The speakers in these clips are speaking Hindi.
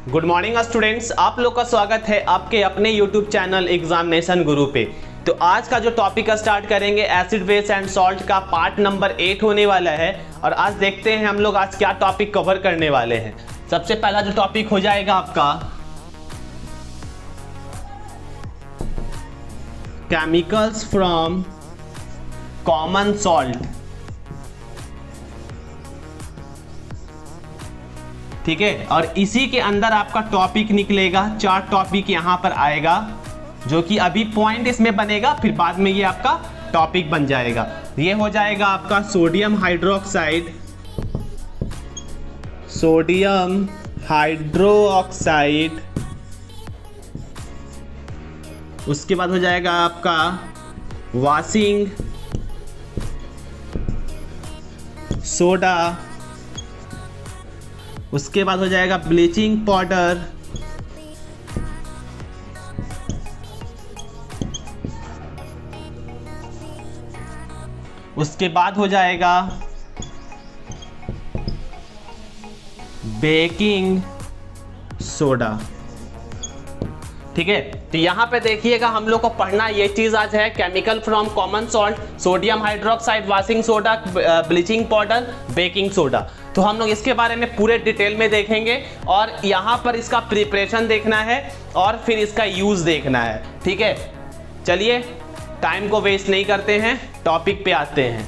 गुड मॉर्निंग स्टूडेंट्स, आप लोग का स्वागत है आपके अपने यूट्यूब चैनल एग्जामिनेशन गुरु पे। तो आज का जो टॉपिक स्टार्ट करेंगे एसिड बेस एंड सॉल्ट का पार्ट नंबर 8 होने वाला है। और आज देखते हैं हम लोग आज क्या टॉपिक कवर करने वाले हैं। सबसे पहला जो टॉपिक हो जाएगा आपका केमिकल्स फ्रॉम कॉमन सॉल्ट। ठीक है, और इसी के अंदर आपका टॉपिक निकलेगा, 4 टॉपिक यहां पर आएगा जो कि अभी पॉइंट इसमें बनेगा, फिर बाद में ये आपका टॉपिक बन जाएगा। ये हो जाएगा आपका सोडियम हाइड्रोक्साइड, उसके बाद हो जाएगा आपका वॉशिंग सोडा, उसके बाद हो जाएगा ब्लीचिंग पाउडर, उसके बाद हो जाएगा बेकिंग सोडा। ठीक है, तो यहां पे देखिएगा हम लोग को पढ़ना ये चीज आज है, chemical from common salt, sodium hydroxide, washing soda, bleaching powder, baking soda. तो हम लोग इसके बारे में पूरे डिटेल में देखेंगे और यहां पर इसका प्रिपरेशन देखना है और फिर इसका यूज देखना है। ठीक है, चलिए टाइम को वेस्ट नहीं करते हैं, टॉपिक पे आते हैं।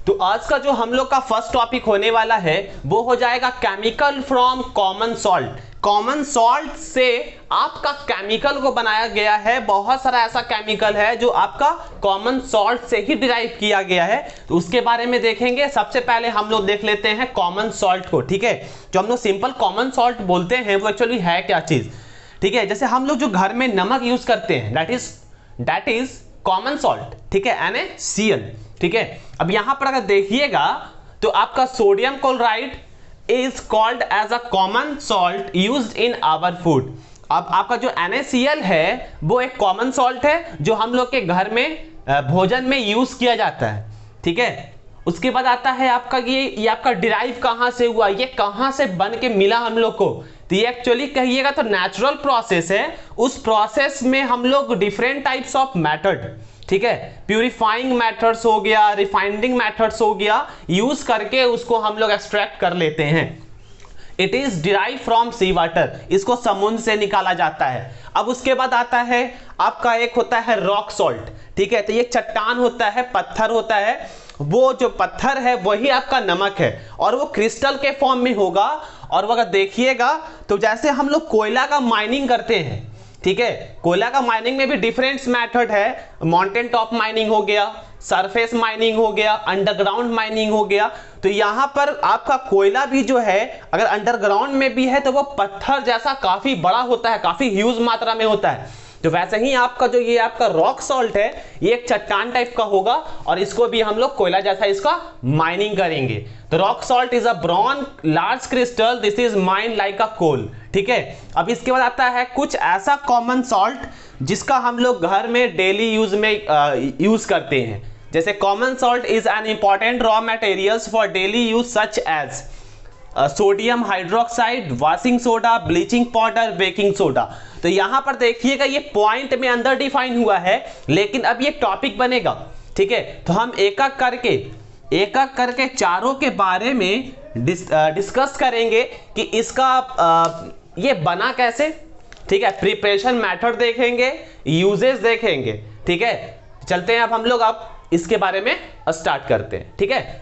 तो आज का जो हम लोग का फर्स्ट टॉपिक होने वाला है वो हो जाएगा chemical from common salt. Common salt से आपका केमिकल को बनाया गया है, बहुत सारा ऐसा केमिकल है जो आपका कॉमन सॉल्ट से ही डिराइव किया गया है, तो उसके बारे में देखेंगे। सबसे पहले हम लोग देख लेते हैं कॉमन सॉल्ट को। ठीक है, जो हम लोग सिंपल कॉमन सॉल्ट बोलते हैं वो एक्चुअली है क्या चीज। ठीक है, जैसे हम लोग जो घर में नमक यूज करते हैं दैट इज कॉमन सॉल्ट। ठीक है, NaCl। ठीक है, अब यहां पर अगर देखिएगा तो आपका sodium chloride is called as a common salt used in our food. अब आपका जो NaCl है वो एक कॉमन सॉल्ट है जो हम लोग के घर में भोजन में यूज किया जाता है। ठीक है, उसके बाद आता है आपका ये आपका डिराइव कहां से हुआ, ये कहां से बन के मिला हम लोग को। तो ये एक्चुअली कहिएगा तो नेचुरल प्रोसेस है। उस प्रोसेस में हम लोग डिफरेंट टाइप्स ऑफ मेथड, ठीक है, प्यूरिफाइंग मेथड्स हो गया, रिफाइनिंग मेथड्स हो गया, यूज करके उसको हम लोग एक्सट्रैक्ट कर लेते हैं। It is derive from sea water, इसको समुद्र से निकाला जाता है। अब उसके बाद आता है आपका एक होता है रॉक सॉल्ट। ठीक है, तो ये चट्टान होता है, पत्थर होता है, वो जो पत्थर है वही आपका नमक है और वो क्रिस्टल के फॉर्म में होगा। और अगर देखिएगा तो जैसे हम लोग कोयला का माइनिंग करते हैं, ठीक है, कोयला का माइनिंग में भी डिफरेंट मेथड है, माउंटेन टॉप माइनिंग हो गया, सरफेस माइनिंग हो गया, अंडरग्राउंड माइनिंग हो गया। तो यहां पर आपका कोयला भी जो है अगर अंडरग्राउंड में भी है तो वो पत्थर जैसा काफी बड़ा होता है, काफी ह्यूज मात्रा में होता है। तो वैसे ही आपका जो ये आपका रॉक सॉल्ट है ये एक चट्टान टाइप का होगा और इसको भी हम लोग कोयला जैसा इसका माइनिंग करेंगे। तो rock salt is a brown large crystal, this is mined like a coal. ठीक है, अब इसके बाद आता है कुछ ऐसा कॉमन सॉल्ट जिसका हम लोग घर में डेली यूज में यूज करते हैं। जैसे common salt is an important raw materials for daily use such as sodium hydroxide, washing soda, bleaching powder, baking soda. तो यहां पर देखिएगा ये पॉइंट में अंदर डिफाइन हुआ है, लेकिन अब ये टॉपिक बनेगा। ठीक है, तो हम एक एक करके चारों के बारे में डिस्कस करेंगे कि इसका ये बना कैसे। ठीक है, प्रिपरेशन मेथड देखेंगे, यूजेस देखेंगे। ठीक है, चलते हैं अब हम लोग अब इसके बारे में स्टार्ट करते हैं। ठीक है,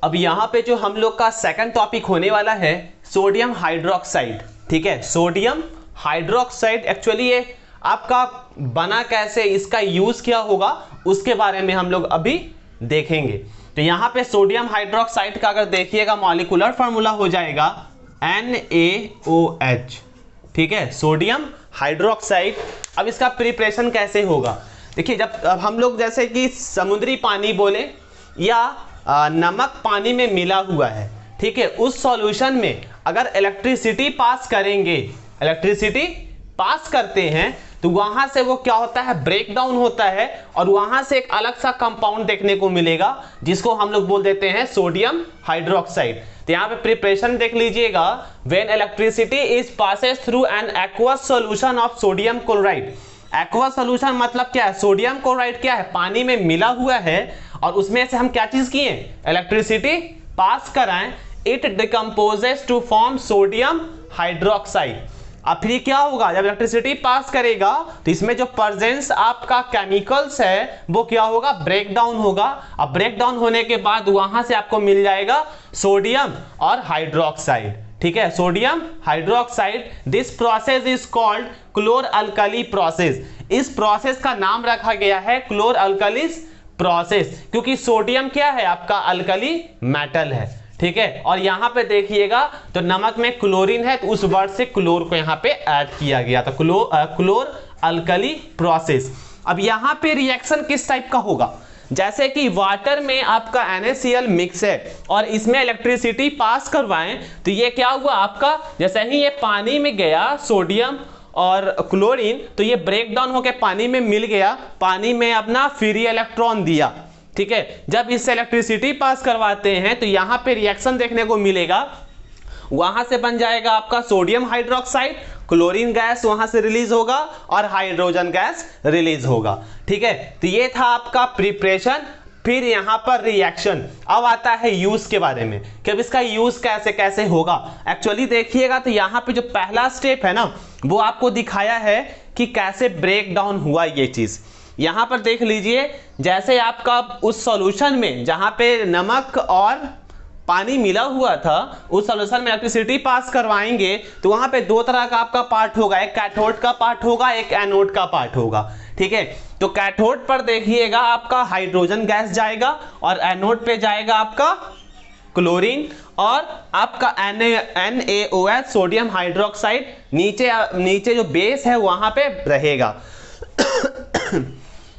अब यहां पे जो हम लोग का सेकंड टॉपिक होने वाला है सोडियम हाइड्रोक्साइड। ठीक है, सोडियम हाइड्रोक्साइड एक्चुअली ये आपका बना कैसे, इसका यूज क्या होगा, उसके बारे में हम लोग अभी देखेंगे। तो यहां पे सोडियम हाइड्रोक्साइड का अगर देखिएगा मॉलिक्यूलर फार्मूला हो जाएगा NaOH। ठीक है, सोडियम हाइड्रोक्साइड। अब इसका प्रिपरेशन कैसे होगा, देखिए जब हम लोग जैसे कि समुद्री पानी बोले या नमक पानी में मिला हुआ है, ठीक है, उस सॉल्यूशन में अगर इलेक्ट्रिसिटी पास करते हैं तो वहां से वो क्या होता है, ब्रेक डाउन होता है और वहां से एक अलग सा कंपाउंड देखने को मिलेगा जिसको हम लोग बोल देते हैं सोडियम हाइड्रोक्साइड। तो यहाँ पे प्रिपरेशन देख लीजिएगा, when electricity is passes through an aqueous solution of sodium chloride. Aqua solution मतलब क्या है, सोडियम क्लोराइड क्या है, पानी में मिला हुआ है और उसमें से हम क्या चीज किए, इलेक्ट्रिसिटी पास कराएं, it decomposes to form sodium hydroxide. अब फिर क्या होगा, जब इलेक्ट्रिसिटी पास करेगा तो इसमें जो प्रेजेंस आपका केमिकल्स है वो क्या होगा, ब्रेक डाउन होगा। अब ब्रेक डाउन होने के बाद वहां से आपको मिल जाएगा सोडियम और हाइड्रोक्साइड, ठीक है, sodium hydroxide. This process is called क्लोर alkali process. इस प्रोसेस का नाम रखा गया है क्लोर अल्कलीज प्रोसेस, क्योंकि सोडियम क्या है, आपका अल्कली मेटल है, ठीक है। और यहां पे देखिएगा तो नमक में क्लोरीन है तो उस वर्ड से क्लोर को यहां पे ऐड किया गया, तो क्लोर अल्कली प्रोसेस। अब यहां पे रिएक्शन किस टाइप का होगा, जैसे कि वाटर में आपका NaCl मिक्स है और इसमें इलेक्ट्रिसिटी पास करवाएं तो ये क्या हुआ आपका, जैसे ही ये पानी में गया सोडियम और क्लोरीन तो ये ब्रेक डाउन होकर पानी में मिल गया, पानी में अपना फ्री इलेक्ट्रॉन दिया, ठीक है। जब इससे इलेक्ट्रिसिटी पास करवाते हैं तो यहां पे रिएक्शन देखने को मिलेगा, वहां से बन जाएगा आपका सोडियम हाइड्रोक्साइड, क्लोरीन गैस वहां से रिलीज होगा और हाइड्रोजन गैस रिलीज होगा, ठीक है। तो ये था आपका प्रिपरेशन। फिर यहां पर रिएक्शन, अब आता है यूज के बारे में कि अब इसका यूज कैसे कैसे होगा। एक्चुअली देखिएगा तो यहां पे जो पहला स्टेप है ना वो आपको दिखाया है कि कैसे ब्रेक डाउन हुआ ये चीज। यहां पर देख लीजिए, जैसे आपका उस सॉल्यूशन में जहां पे नमक और पानी मिला हुआ था उस सॉल्यूशन में इलेक्ट्रिसिटी पास करवाएंगे तो वहां पे दो तरह का आपका पार्ट होगा, एक कैथोड का पार्ट होगा, एक एनोड का पार्ट होगा, ठीक है। तो कैथोड पर देखिएगा आपका हाइड्रोजन गैस जाएगा और एनोड पे जाएगा आपका क्लोरीन और आपका NaOH सोडियम हाइड्रोक्साइड नीचे जो बेस है वहां पे रहेगा।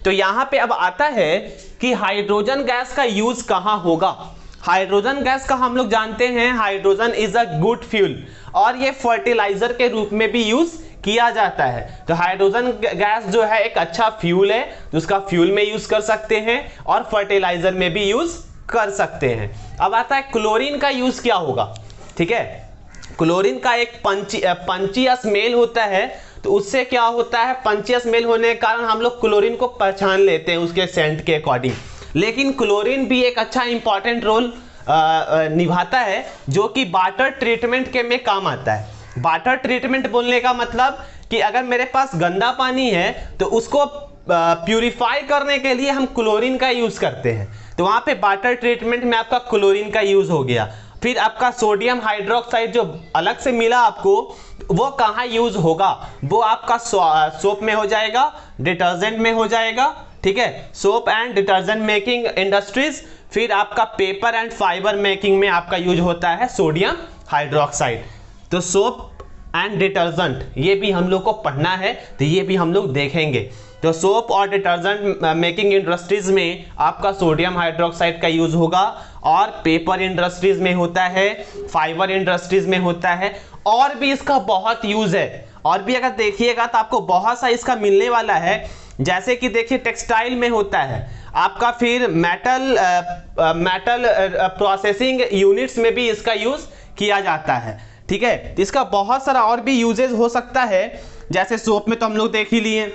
तो यहां पे अब आता है कि हाइड्रोजन गैस का यूज कहां होगा। हाइड्रोजन गैस का हम लोग जानते हैं hydrogen is a good fuel और ये फर्टिलाइजर के रूप में भी यूज किया जाता है। तो हाइड्रोजन गैस जो है एक अच्छा फ्यूल है, जिसका फ्यूल में यूज कर सकते हैं और फर्टिलाइजर में भी यूज कर सकते हैं। अब आता है क्लोरीन का यूज क्या होगा, ठीक है। क्लोरीन का एक पंची स्मेल होता है, तो उससे क्या होता है, पंची स्मेल होने के कारण हम लोग क्लोरीन को पहचान लेते हैं उसके सेंट के अकॉर्डिंग। लेकिन क्लोरीन भी एक अच्छा इंपॉर्टेंट रोल निभाता है जो कि वाटर ट्रीटमेंट के में काम आता है। वाटर ट्रीटमेंट बोलने का मतलब कि अगर मेरे पास गंदा पानी है तो उसको प्यूरिफाई करने के लिए हम क्लोरीन का यूज करते हैं, तो वहां पे वाटर ट्रीटमेंट में आपका क्लोरीन का यूज हो गया। फिर आपका सोडियम हाइड्रोक्साइड जो अलग से मिला आपको वो कहाँ यूज होगा, वो आपका सोप में हो जाएगा, डिटर्जेंट में हो जाएगा, ठीक है, soap and detergent making industries. फिर आपका पेपर एंड फाइबर मेकिंग में आपका यूज होता है सोडियम हाइड्रोक्साइड। तो सोप एंड डिटर्जेंट ये भी हम लोग को पढ़ना है, तो ये भी हम लोग देखेंगे। तो सोप और डिटर्जेंट मेकिंग इंडस्ट्रीज में आपका सोडियम हाइड्रोक्साइड का यूज होगा और पेपर इंडस्ट्रीज में होता है, फाइबर इंडस्ट्रीज में होता है, और भी इसका बहुत यूज है। और भी अगर देखिएगा तो आपको बहुत सा इसका मिलने वाला है, जैसे कि देखिए टेक्सटाइल में होता है आपका, फिर मेटल प्रोसेसिंग यूनिट्स में भी इसका यूज किया जाता है, ठीक है। इसका बहुत सारा और भी यूजेज हो सकता है, जैसे सोप में तो हम लोग देख ही लिए,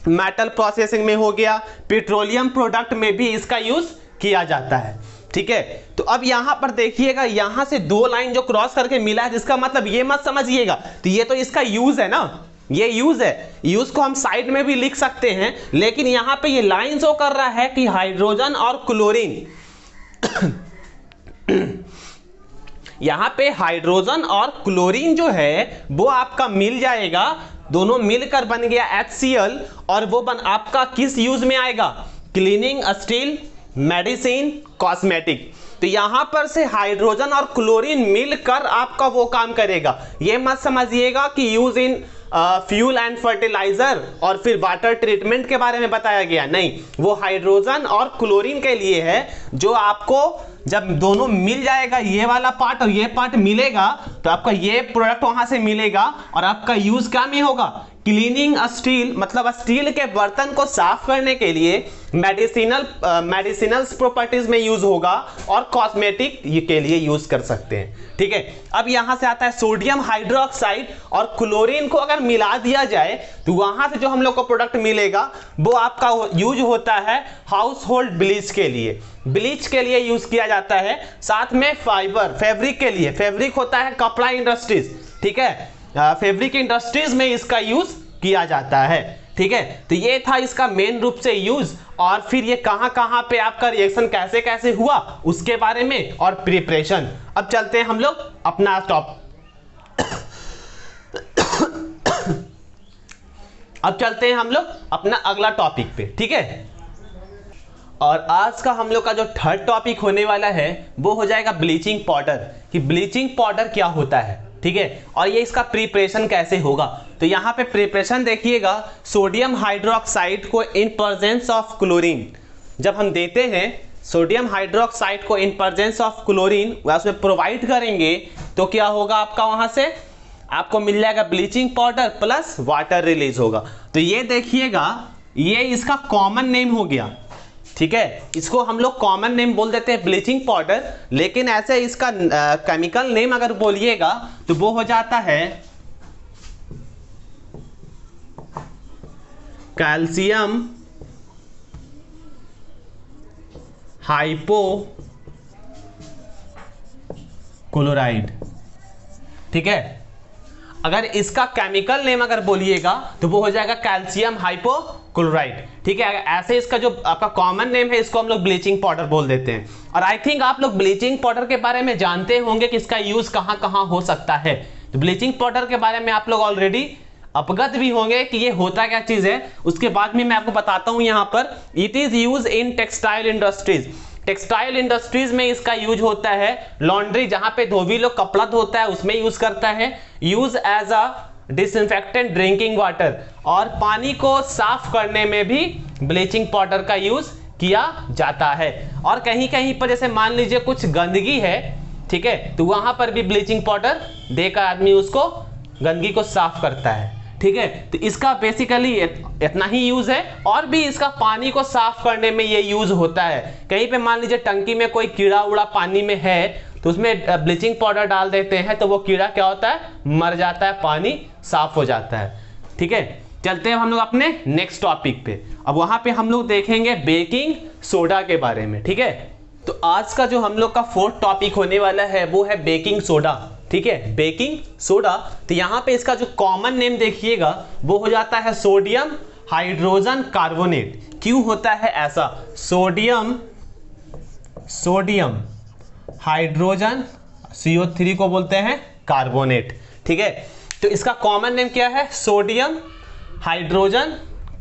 मेटल प्रोसेसिंग में हो गया, पेट्रोलियम प्रोडक्ट में भी इसका यूज किया जाता है, ठीक है। तो अब यहां पर देखिएगा, यहां से दो लाइन जो क्रॉस करके मिला है, जिसका मतलब ये मत समझिएगा तो ये तो इसका यूज है ना, ये यूज है, यूज को हम साइड में भी लिख सकते हैं, लेकिन यहां पे ये लाइन शो कर रहा है कि हाइड्रोजन और क्लोरीन यहां पे हाइड्रोजन और क्लोरीन जो है वो आपका मिल जाएगा, दोनों मिलकर बन गया HCl, और वो आपका किस यूज में आएगा, क्लीनिंग, स्टील, मेडिसिन, कॉस्मेटिक। तो यहां पर से हाइड्रोजन और क्लोरीन मिलकर आपका वो काम करेगा। ये मत समझिएगा कि use in fuel and fertiliser और फिर वाटर ट्रीटमेंट के बारे में बताया गया, नहीं, वो हाइड्रोजन और क्लोरीन के लिए है, जो आपको जब दोनों मिल जाएगा, ये वाला पार्ट और ये पार्ट मिलेगा, तो आपका ये प्रोडक्ट वहां से मिलेगा और आपका यूज क्या में होगा, क्लीनिंग स्टील मतलब स्टील के बर्तन को साफ करने के लिए मेडिसिनल प्रॉपर्टीज में यूज होगा और कॉस्मेटिक के लिए यूज कर सकते हैं। ठीक है, अब यहां से आता है सोडियम हाइड्रोक्साइड और क्लोरीन को अगर मिला दिया जाए तो वहां से जो हम लोग को प्रोडक्ट मिलेगा वो आपका यूज होता है हाउस होल्ड ब्लीच के लिए, ब्लीच के लिए यूज किया जाता है। साथ में फाइबर फैब्रिक के लिए, फैब्रिक होता है कपड़ा इंडस्ट्रीज, ठीक है, फैब्रिक इंडस्ट्रीज में इसका यूज किया जाता है। ठीक है, तो ये था इसका मेन रूप से यूज, और फिर ये कहां कहां पे आपका रिएक्शन कैसे कैसे हुआ उसके बारे में और प्रिपरेशन। अब चलते हैं हम लोग अपना अब चलते हैं हम लोग अपना अगला टॉपिक पे। ठीक है, और आज का हम लोग का जो थर्ड टॉपिक होने वाला है वो हो जाएगा ब्लीचिंग पाउडर, कि ब्लीचिंग पाउडर क्या होता है। ठीक है, और ये इसका प्रिपरेशन कैसे होगा। तो यहाँ पे प्रिपरेशन देखिएगा, सोडियम हाइड्रोक्साइड को इन प्रेजेंस ऑफ क्लोरीन जब हम देते हैं, सोडियम हाइड्रोक्साइड को इन प्रेजेंस ऑफ क्लोरीन उसमें प्रोवाइड करेंगे तो क्या होगा आपका, वहां से आपको मिल जाएगा bleaching powder plus water release होगा। तो ये देखिएगा, ये इसका कॉमन नेम हो गया। ठीक है, इसको हम लोग कॉमन नेम बोल देते हैं ब्लीचिंग पाउडर, लेकिन ऐसे इसका केमिकल नेम अगर बोलिएगा तो वो हो जाता है कैल्शियम हाइपोक्लोराइड। ठीक है, अगर इसका केमिकल नेम अगर बोलिएगा तो वो हो जाएगा कैल्शियम हाइपोक्लोराइड। ठीक है, ऐसे इसका जो आपका कॉमन नेम है इसको हम लोग ब्लीचिंग पाउडर बोल देते हैं। और आई थिंक आप लोग ब्लीचिंग पाउडर के बारे में जानते होंगे कि इसका यूज कहां कहां हो सकता है। तो ब्लीचिंग पाउडर के बारे में आप लोग ऑलरेडी अवगत भी होंगे कि ये होता क्या चीज है। उसके बाद में मैं आपको बताता हूं। यहां पर it is use in textile industries, textile industries में इसका यूज होता है। लॉन्ड्री जहां पे धोबी लोग कपड़ा धोता है उसमें यूज करता है। Use as a disinfectant drinking water, और पानी को साफ करने में भी ब्लीचिंग पाउडर का यूज किया जाता है। और कहीं कहीं पर जैसे मान लीजिए कुछ गंदगी है, ठीक है, तो वहां पर भी ब्लीचिंग पाउडर देकर आदमी उसको गंदगी को साफ करता है। ठीक है, तो इसका बेसिकली इतना ही यूज है। और भी इसका पानी को साफ करने में ये यूज होता है। कहीं पे मान लीजिए टंकी में कोई कीड़ा उड़ा पानी में है तो उसमें ब्लीचिंग पाउडर डाल देते हैं तो वो कीड़ा क्या होता है, मर जाता है, पानी साफ हो जाता है। ठीक है, चलते हैं हम लोग अपने नेक्स्ट टॉपिक पे। अब वहां पे हम लोग देखेंगे बेकिंग सोडा के बारे में। ठीक है, तो आज का जो हम लोग का फोर्थ टॉपिक होने वाला है वो है बेकिंग सोडा। ठीक है, बेकिंग सोडा। तो यहां पे इसका जो कॉमन नेम देखिएगा वो हो जाता है सोडियम हाइड्रोजन कार्बोनेट। क्यों होता है ऐसा, सोडियम हाइड्रोजन CO3 को बोलते हैं कार्बोनेट। ठीक है, तो इसका कॉमन नेम क्या है, सोडियम हाइड्रोजन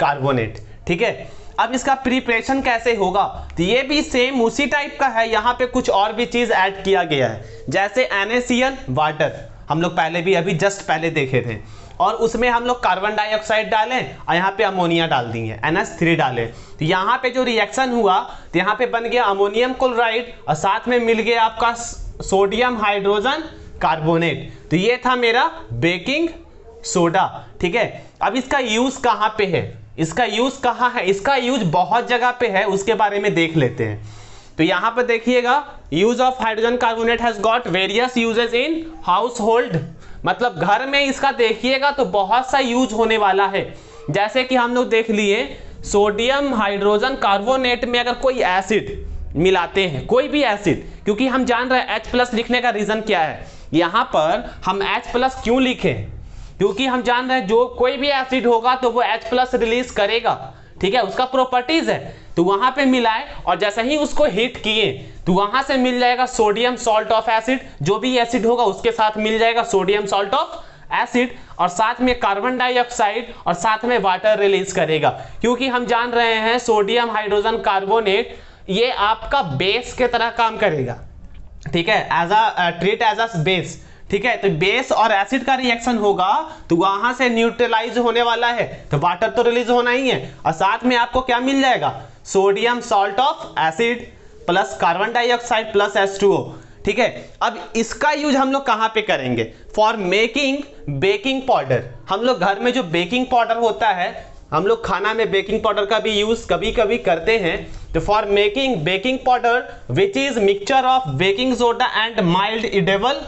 कार्बोनेट। ठीक है, अब इसका प्रिपरेशन कैसे होगा, तो ये भी सेम उसी टाइप का है। यहाँ पे कुछ और भी चीज ऐड किया गया है, जैसे NaCl वाटर हम लोग पहले भी अभी जस्ट पहले देखे थे, और उसमें हम लोग कार्बन डाइऑक्साइड डालें और यहाँ पे अमोनिया डाल दिए, NH3 डालें। तो यहाँ पे जो रिएक्शन हुआ तो यहाँ पे बन गया अमोनियम क्लोराइड और साथ में मिल गया आपका सोडियम हाइड्रोजन कार्बोनेट। तो ये था मेरा बेकिंग सोडा। ठीक है, अब इसका यूज कहाँ पे है, इसका यूज कहाँ है, इसका यूज बहुत जगह पे है, उसके बारे में देख लेते हैं। तो यहाँ पर देखिएगा, use of hydrogen carbonate has got various uses in house hold, मतलब घर में इसका देखिएगा तो बहुत सा यूज होने वाला है। जैसे कि हम लोग देख लिए सोडियम हाइड्रोजन कार्बोनेट में अगर कोई एसिड मिलाते हैं, कोई भी एसिड, क्योंकि हम जान रहे हैं H+ लिखने का रीजन क्या है, यहाँ पर हम H+ क्यों लिखे, क्योंकि हम जान रहे हैं जो कोई भी एसिड होगा तो वो H+ रिलीज करेगा। ठीक है, उसका प्रॉपर्टीज है। तो वहां पे मिलाए और जैसे ही उसको हीट किए तो वहां से मिल जाएगा सोडियम सॉल्ट ऑफ एसिड, जो भी एसिड होगा उसके साथ मिल जाएगा सोडियम सॉल्ट ऑफ एसिड, और साथ में कार्बन डाइऑक्साइड और साथ में वाटर रिलीज करेगा। क्योंकि हम जान रहे हैं सोडियम हाइड्रोजन कार्बोनेट ये आपका बेस के तरह काम करेगा। ठीक है, ट्रीट एज अ बेस। ठीक है, तो बेस और एसिड का रिएक्शन होगा तो वहां से न्यूट्रलाइज होने वाला है, तो वाटर तो रिलीज होना ही है, और साथ में आपको क्या मिल जाएगा, sodium salt of acid plus carbon dioxide plus H2O। ठीक है। अब इसका यूज हम लोग कहां पे करेंगे? For making baking powder. हम लोग घर में जो बेकिंग पाउडर होता है, हम लोग खाना में बेकिंग पाउडर का भी यूज कभी कभी करते हैं। तो for making baking powder which is mixture of baking soda and mild edible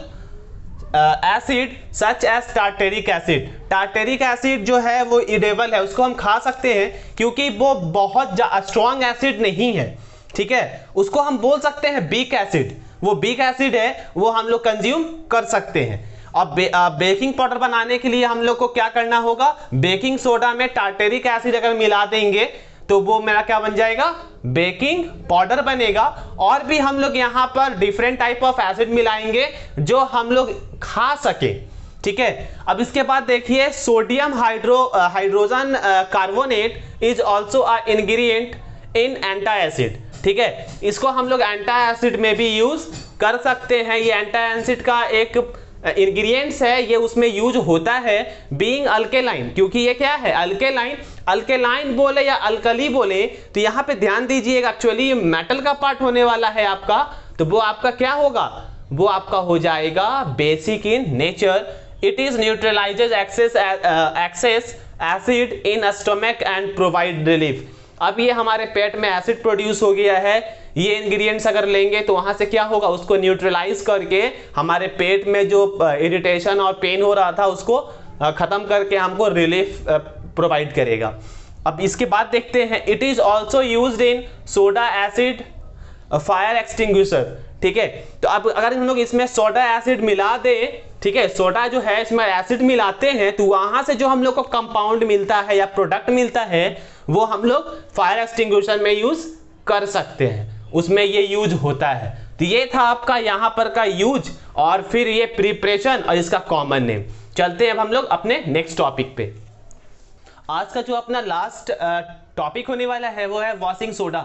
acid such as tartaric acid. Tartaric acid जो है वो इडेबल है, उसको हम खा सकते हैं क्योंकि वो बहुत स्ट्रॉन्ग एसिड नहीं है, ठीक है। उसको हम बोल सकते हैं वीक एसिड। वो वीक एसिड है, वो हम लोग कंज्यूम कर सकते हैं। अब बेकिंग पाउडर बनाने के लिए हम लोग को क्या करना होगा? बेकिंग सोडा में टार्टेरिक एसिड अगर मिला देंगे तो वो मेरा क्या बन जाएगा? बेकिंग पाउडर बनेगा। और भी हम लोग यहाँ पर डिफरेंट टाइप ऑफ एसिड मिलाएंगे जो हम लोग खा सके, ठीक है। अब इसके बाद देखिए sodium hydrogen carbonate is also a ingredient in anti acid, ठीक है। इसको हम लोग एंटी एसिड में भी यूज कर सकते हैं। ये एंटी एसिड का एक इंग्रेडिएंट्स है, ये उसमें यूज होता है। बीइंग अल्केलाइन, क्योंकि ये क्या है? अल्केलाइन। अल्केलाइन बोले या अल्कली बोले तो यहाँ पे ध्यान दीजिएगा, एक्चुअली ये मेटल का पार्ट होने वाला है आपका, तो वो आपका क्या होगा? वो आपका हो जाएगा basic in nature. It is न्यूट्रलाइजेज excess acid in stomach and provide relief. अब ये हमारे पेट में एसिड प्रोड्यूस हो गया है, ये इंग्रेडिएंट्स अगर लेंगे तो वहां से क्या होगा? उसको न्यूट्रलाइज करके हमारे पेट में जो इरिटेशन और पेन हो रहा था उसको खत्म करके हमको रिलीफ प्रोवाइड करेगा। अब इसके बाद देखते हैं, it is also used in soda acid fire extinguisher, ठीक है। तो अब अगर हम लोग इसमें सोडा एसिड मिला दे, ठीक है, सोडा जो है इसमें एसिड मिलाते हैं तो वहां से जो हम लोग को कंपाउंड मिलता है या प्रोडक्ट मिलता है वो हम लोग फायर एक्सटिंग्विशर में यूज कर सकते हैं, उसमें ये यूज होता है। तो ये था आपका यहां पर का यूज और फिर ये प्रिपरेशन और इसका कॉमन नेम। चलते हैं अब हम लोग अपने नेक्स्ट टॉपिक पे। आज का जो अपना लास्ट टॉपिक होने वाला है वो है वॉशिंग सोडा,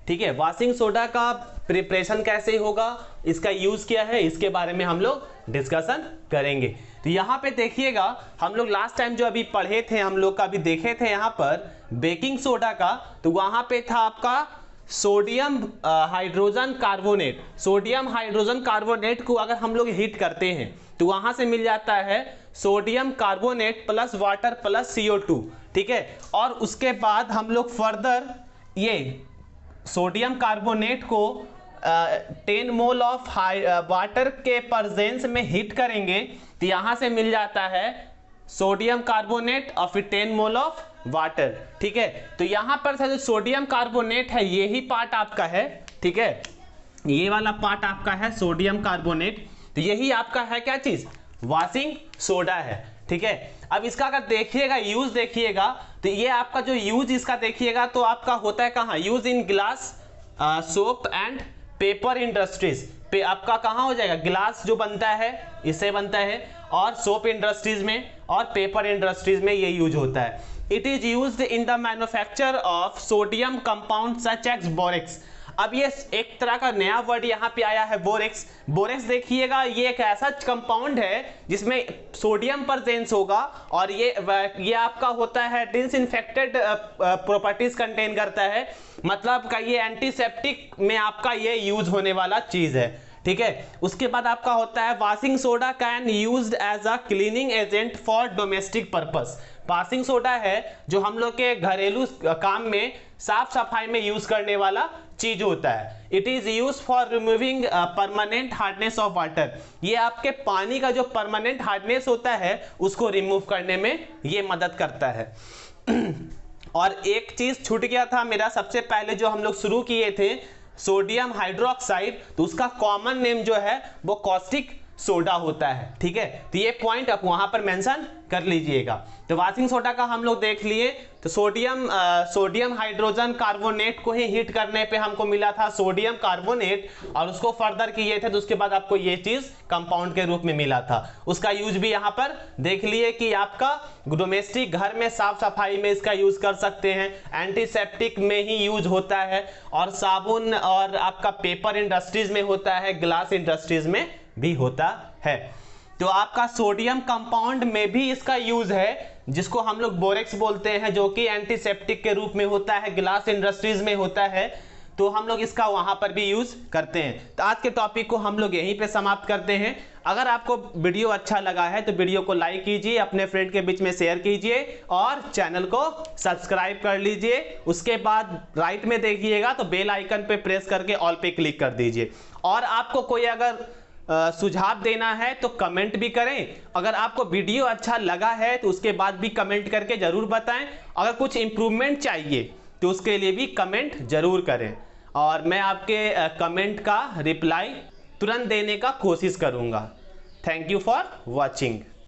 ठीक है। वॉशिंग सोडा का प्रिपरेशन कैसे होगा, इसका यूज क्या है, इसके बारे में हम लोग डिस्कशन करेंगे। तो यहाँ पे देखिएगा, हम लोग लास्ट टाइम जो अभी पढ़े थे, हम लोग का अभी देखे थे यहाँ पर बेकिंग सोडा का, तो वहां पे था आपका sodium hydrogen carbonate. Sodium hydrogen carbonate को अगर हम लोग हीट करते हैं तो वहां से मिल जाता है sodium carbonate plus water plus CO2, ठीक है। और उसके बाद हम लोग फर्दर ये सोडियम कार्बोनेट को 10 मोल ऑफ वाटर के प्रेजेंस में हीट करेंगे तो यहां से मिल जाता है सोडियम कार्बोनेट और फिर 10 मोल ऑफ वाटर, ठीक है। तो यहां पर जो सोडियम कार्बोनेट है यही पार्ट आपका है, ठीक है, ये वाला पार्ट आपका है सोडियम कार्बोनेट। तो यही आपका है क्या चीज? वॉशिंग सोडा है, ठीक है। अब इसका अगर देखिएगा यूज देखिएगा तो ये आपका जो यूज इसका देखिएगा तो आपका होता है कहाँ? Use in glass soap and paper industries पे आपका कहाँ हो जाएगा? ग्लास जो बनता है इससे बनता है, और सोप इंडस्ट्रीज में और पेपर इंडस्ट्रीज में ये यूज होता है। It is used in the manufacture of sodium compound such as borax. अब ये एक तरह का नया वर्ड यहाँ पे आया है, बोरेक्स। बोरेक्स देखिएगा, ये एक ऐसा कंपाउंड है जिसमें सोडियम प्रेजेंस होगा और ये आपका होता है डिसइंफेक्टेड प्रॉपर्टीज कंटेन करता है, मतलब का ये एंटीसेप्टिक में आपका ये यूज होने वाला चीज है, ठीक है। उसके बाद आपका होता है washing soda can used as a cleaning agent for domestic purpose. Washing soda है जो हम लोग के घरेलू काम में साफ सफाई में यूज करने वाला चीज होता है। It is use for removing permanent hardness of water. ये आपके पानी का जो परमानेंट हार्डनेस होता है उसको रिमूव करने में ये मदद करता है। और एक चीज छूट गया था मेरा, सबसे पहले जो हम लोग शुरू किए थे सोडियम हाइड्रोक्साइड, तो उसका कॉमन नेम जो है वो कॉस्टिक सोडा होता है, ठीक है। तो ये पॉइंट आप वहां पर मेंशन कर लीजिएगा। तो वॉशिंग सोडा का हम लोग देख लिए, तो सोडियम हाइड्रोजन कार्बोनेट को ही हीट करने पे हमको मिला था सोडियम कार्बोनेट, और उसको फर्दर किए थे तो उसके बाद आपको ये चीज कंपाउंड के रूप में मिला था। उसका यूज भी यहाँ पर देख लिए कि आपका डोमेस्टिक घर में साफ सफाई में इसका यूज कर सकते हैं, एंटीसेप्टिक में ही यूज होता है, और साबुन और आपका पेपर इंडस्ट्रीज में होता है, ग्लास इंडस्ट्रीज में भी होता है। तो आपका सोडियम कंपाउंड में भी इसका यूज है जिसको हम लोग बोरेक्स बोलते हैं, जो कि एंटीसेप्टिक के रूप में होता है, ग्लास इंडस्ट्रीज में होता है। तो तो हम लोग इसका वहां पर भी यूज करते हैं। तो आज के टॉपिक को हम लोग यहीं पे समाप्त करते हैं। अगर आपको वीडियो अच्छा लगा है तो वीडियो को लाइक कीजिए, अपने फ्रेंड के बीच में शेयर कीजिए और चैनल को सब्सक्राइब कर लीजिए। उसके बाद राइट में देखिएगा तो बेल आइकन पे प्रेस करके ऑल पे क्लिक कर दीजिए। और आपको कोई अगर सुझाव देना है तो कमेंट भी करें। अगर आपको वीडियो अच्छा लगा है तो उसके बाद भी कमेंट करके जरूर बताएं। अगर कुछ इंप्रूवमेंट चाहिए तो उसके लिए भी कमेंट जरूर करें और मैं आपके कमेंट का रिप्लाई तुरंत देने का कोशिश करूंगा। Thank you for watching.